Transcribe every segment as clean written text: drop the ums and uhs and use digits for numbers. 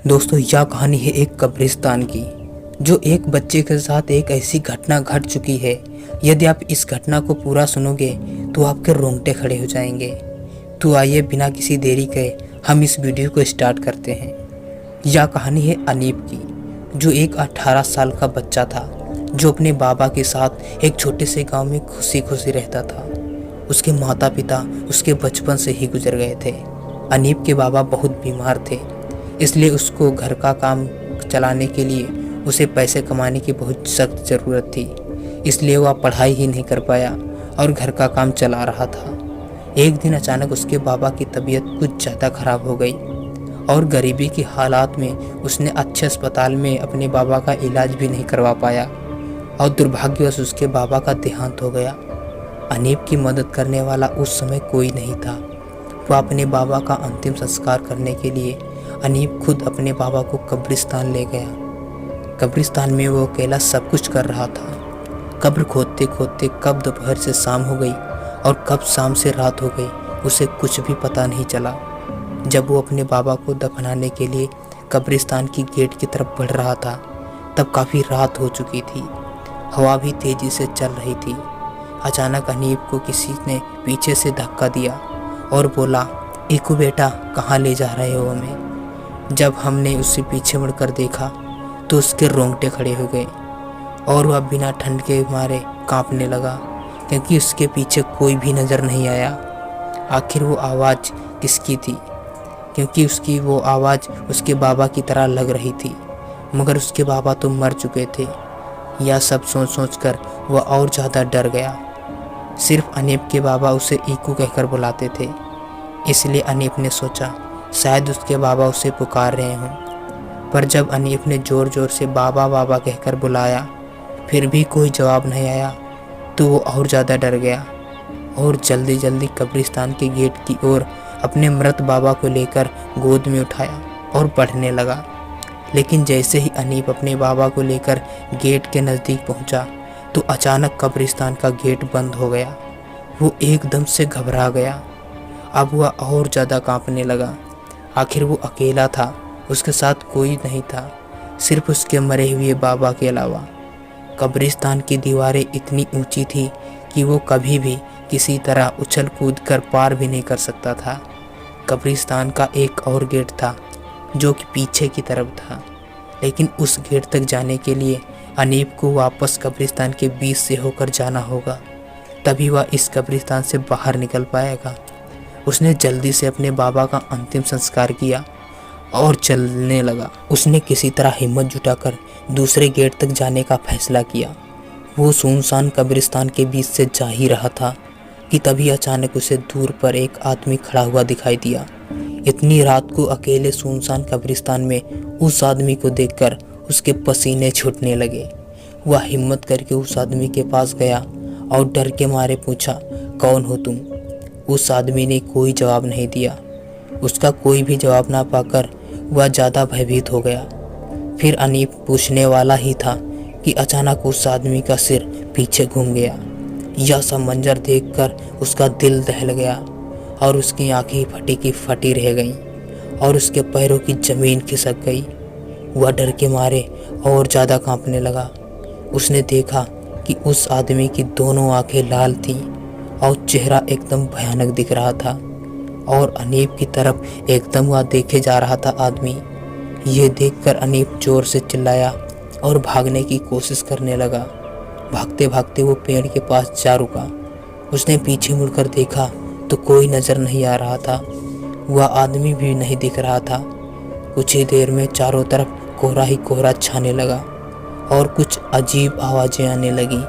दोस्तों, यह कहानी है एक कब्रिस्तान की, जो एक बच्चे के साथ एक ऐसी घटना घट चुकी है। यदि आप इस घटना को पूरा सुनोगे तो आपके रोंगटे खड़े हो जाएंगे। तो आइए बिना किसी देरी के हम इस वीडियो को स्टार्ट करते हैं। यह कहानी है अनीब की, जो एक 18 साल का बच्चा था, जो अपने बाबा के साथ एक छोटे से गांव में खुशी खुशी रहता था। उसके माता पिता उसके बचपन से ही गुजर गए थे। अनीब के बाबा बहुत बीमार थे, इसलिए उसको घर का काम चलाने के लिए उसे पैसे कमाने की बहुत सख्त ज़रूरत थी। इसलिए वह पढ़ाई ही नहीं कर पाया और घर का काम चला रहा था। एक दिन अचानक उसके बाबा की तबीयत कुछ ज़्यादा खराब हो गई और गरीबी की हालात में उसने अच्छे अस्पताल में अपने बाबा का इलाज भी नहीं करवा पाया और दुर्भाग्यवश उसके बाबा का देहांत हो गया। अनीब की मदद करने वाला उस समय कोई नहीं था। वह अपने बाबा का अंतिम संस्कार करने के लिए अनीब खुद अपने बाबा को कब्रिस्तान ले गया। कब्रिस्तान में वो अकेला सब कुछ कर रहा था। कब्र खोदते खोदते कब दोपहर से शाम हो गई और कब शाम से रात हो गई, उसे कुछ भी पता नहीं चला। जब वो अपने बाबा को दफनाने के लिए कब्रिस्तान की गेट की तरफ बढ़ रहा था, तब काफ़ी रात हो चुकी थी। हवा भी तेज़ी से चल रही थी। अचानक अनीब को किसी ने पीछे से धक्का दिया और बोला, "ईकू बेटा, कहाँ ले जा रहे हो हमें?" जब हमने उससे पीछे मुड़कर देखा तो उसके रोंगटे खड़े हो गए और वह बिना ठंड के मारे कांपने लगा, क्योंकि उसके पीछे कोई भी नज़र नहीं आया। आखिर वो आवाज़ किसकी थी? क्योंकि उसकी वो आवाज़ उसके बाबा की तरह लग रही थी, मगर उसके बाबा तो मर चुके थे। यह सब सोच सोच कर वह और ज़्यादा डर गया। सिर्फ अनीब के बाबा उसे ईकू कहकर बुलाते थे, इसलिए अनीब ने सोचा शायद उसके बाबा उसे पुकार रहे हों। पर जब अनीब ने ज़ोर ज़ोर से बाबा बाबा कहकर बुलाया, फिर भी कोई जवाब नहीं आया, तो वो और ज़्यादा डर गया और जल्दी जल्दी कब्रिस्तान के गेट की ओर अपने मृत बाबा को लेकर गोद में उठाया और बढ़ने लगा। लेकिन जैसे ही अनीब अपने बाबा को लेकर गेट के नज़दीक पहुंचा, तो अचानक कब्रिस्तान का गेट बंद हो गया। वो एकदम से घबरा गया। अब वह और ज़्यादा कांपने लगा। आखिर वो अकेला था, उसके साथ कोई नहीं था, सिर्फ उसके मरे हुए बाबा के अलावा। कब्रिस्तान की दीवारें इतनी ऊंची थी कि वो कभी भी किसी तरह उछल कूद कर पार भी नहीं कर सकता था। कब्रिस्तान का एक और गेट था, जो कि पीछे की तरफ था, लेकिन उस गेट तक जाने के लिए अनीब को वापस कब्रिस्तान के बीच से होकर जाना होगा, तभी वह इस कब्रिस्तान से बाहर निकल पाएगा। उसने जल्दी से अपने बाबा का अंतिम संस्कार किया और चलने लगा। उसने किसी तरह हिम्मत जुटाकर दूसरे गेट तक जाने का फैसला किया। वो सुनसान कब्रिस्तान के बीच से जा ही रहा था कि तभी अचानक उसे दूर पर एक आदमी खड़ा हुआ दिखाई दिया। इतनी रात को अकेले सुनसान कब्रिस्तान में उस आदमी को देखकर उसके पसीने छूटने लगे। वह हिम्मत करके उस आदमी के पास गया और डर के मारे पूछा, "कौन हो तुम?" उस आदमी ने कोई जवाब नहीं दिया। उसका कोई भी जवाब ना पाकर वह ज़्यादा भयभीत हो गया। फिर अनीब पूछने वाला ही था कि अचानक उस आदमी का सिर पीछे घूम गया। यह सब मंजर देखकर उसका दिल दहल गया और उसकी आंखें फटी की फटी रह गईं और उसके पैरों की ज़मीन खिसक गई। वह डर के मारे और ज़्यादा कांपने लगा। उसने देखा कि उस आदमी की दोनों आंखें लाल थीं और चेहरा एकदम भयानक दिख रहा था और अनीब की तरफ एकदम वह देखे जा रहा था आदमी। ये देखकर अनीब जोर से चिल्लाया और भागने की कोशिश करने लगा। भागते भागते वो पेड़ के पास जा रुका। उसने पीछे मुड़कर देखा तो कोई नज़र नहीं आ रहा था। वह आदमी भी नहीं दिख रहा था। कुछ ही देर में चारों तरफ कोहरा ही कोहरा छाने लगा और कुछ अजीब आवाज़ें आने लगी।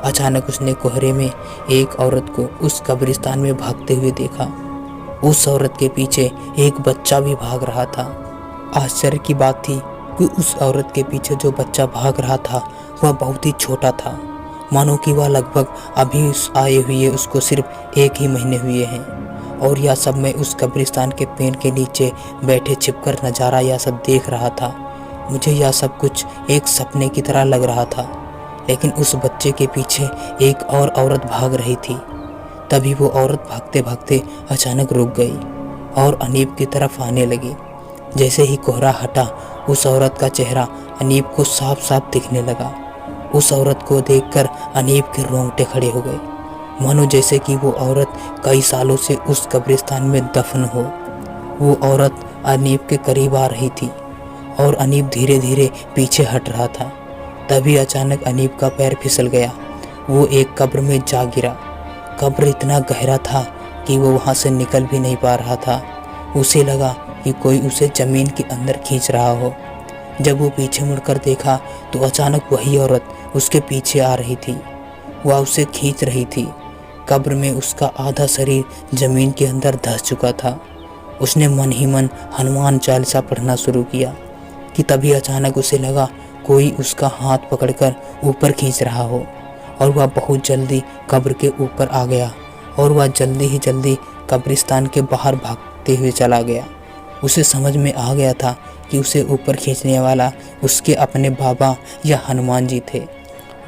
अचानक उसने कोहरे में एक औरत को उस कब्रिस्तान में भागते हुए देखा। उस औरत के पीछे एक बच्चा भी भाग रहा था। आश्चर्य की बात थी कि उस औरत के पीछे जो बच्चा भाग रहा था वह बहुत ही छोटा था, मानो कि वह लगभग अभी आए हुए उसको सिर्फ 1 ही महीने हुए हैं। और यह सब मैं उस कब्रिस्तान के पेड़ के नीचे बैठे छिपकर नज़ारा यह सब देख रहा था। मुझे यह सब कुछ एक सपने की तरह लग रहा था, लेकिन उस बच्चे के पीछे एक और औरत भाग रही थी। तभी वो औरत भागते भागते अचानक रुक गई और अनीब की तरफ आने लगी। जैसे ही कोहरा हटा, उस औरत का चेहरा अनीब को साफ साफ दिखने लगा। उस औरत को देखकर अनीब के रोंगटे खड़े हो गए, मानो जैसे कि वो औरत कई सालों से उस कब्रिस्तान में दफन हो। वो औरत अनीब के करीब आ रही थी और अनीब धीरे धीरे पीछे हट रहा था। तभी अचानक अनीब का पैर फिसल गया। वो एक कब्र में जा गिरा। कब्र इतना गहरा था कि वो वहाँ से निकल भी नहीं पा रहा था। उसे लगा कि कोई उसे ज़मीन के अंदर खींच रहा हो। जब वो पीछे मुड़कर देखा तो अचानक वही औरत उसके पीछे आ रही थी। वह उसे खींच रही थी। कब्र में उसका आधा शरीर ज़मीन के अंदर धंस चुका था। उसने मन ही मन हनुमान चालीसा पढ़ना शुरू किया कि तभी अचानक उसे लगा कोई उसका हाथ पकड़कर ऊपर खींच रहा हो, और वह बहुत जल्दी कब्र के ऊपर आ गया और वह जल्दी ही जल्दी कब्रिस्तान के बाहर भागते हुए चला गया। उसे समझ में आ गया था कि उसे ऊपर खींचने वाला उसके अपने बाबा या हनुमान जी थे।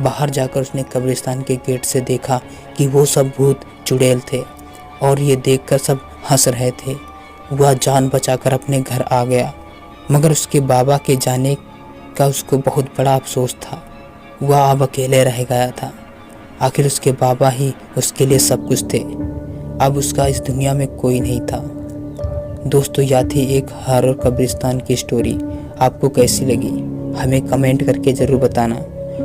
बाहर जाकर उसने कब्रिस्तान के गेट से देखा कि वो सब भूत चुड़ैल थे और ये देखकर सब हंस रहे थे। वह जान बचाकर अपने घर आ गया, मगर उसके बाबा के जाने का उसको बहुत बड़ा अफसोस था। वह अब अकेले रह गया था। आखिर उसके बाबा ही उसके लिए सब कुछ थे। अब उसका इस दुनिया में कोई नहीं था। दोस्तों, यह थी एक हॉरर कब्रिस्तान की स्टोरी। आपको कैसी लगी हमें कमेंट करके ज़रूर बताना,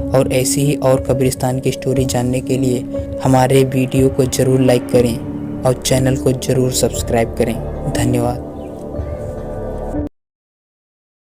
और ऐसी ही और कब्रिस्तान की स्टोरी जानने के लिए हमारे वीडियो को ज़रूर लाइक करें और चैनल को ज़रूर सब्सक्राइब करें। धन्यवाद।